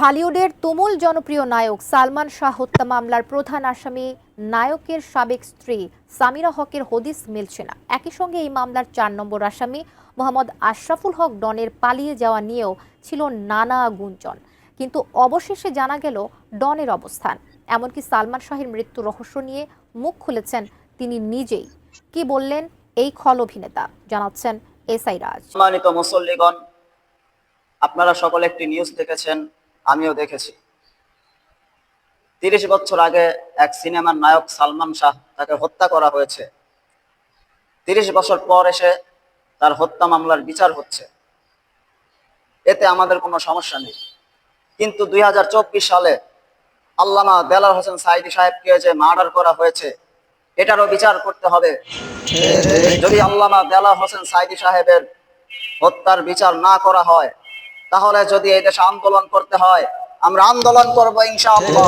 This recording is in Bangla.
হলিউডের তুমুল জনপ্রিয় নায়ক সালমান শাহ হত্যা মামলার প্রধান আসামি নায়কের সাবেক স্ত্রী সামিরা হকের হদিস মিলছে না। একই সঙ্গে এই মামলার ৪ নম্বর আসামি মোহাম্মদ আশরাফুল হক ডনের পালিয়ে যাওয়া নিয়েও ছিল নানা গুঞ্জন, কিন্তু অবশেষে জানা গেল ডনের অবস্থান। এমনকি সালমান শাহের মৃত্যু রহস্য নিয়ে মুখ খুলেছেন তিনি নিজেই। কি বললেন এই খল অভিনেতা, জানাচ্ছেন এসআই রাজ। সম্মানিত মুসল্লিগণ, আপনারা সকলে একটি নিউজ দেখেছেন, আমিও দেখেছি। ৩০ বছর আগে এক সিনেমার নায়ক সালমান শাহ, তাকে হত্যা করা হয়েছে। ৩০ বছর পর এসে তার হত্যা মামলার বিচার হচ্ছে, এতে আমাদের কোনো সমস্যা নেই। কিন্তু ২০২৪ সালে আল্লামা দেলাওয়ার হোসেন সাঈদী সাহেবকে যে মার্ডার করা হয়েছে, এটারও বিচার করতে হবে। যদি আল্লামা দেলাওয়ার হোসেন সাঈদী সাহেবের হত্যার বিচার না করা হয়, তাহলে যদি এই দেশে আন্দোলন করতে হয়, আমরা আন্দোলন করবো ইনশাআল্লাহ।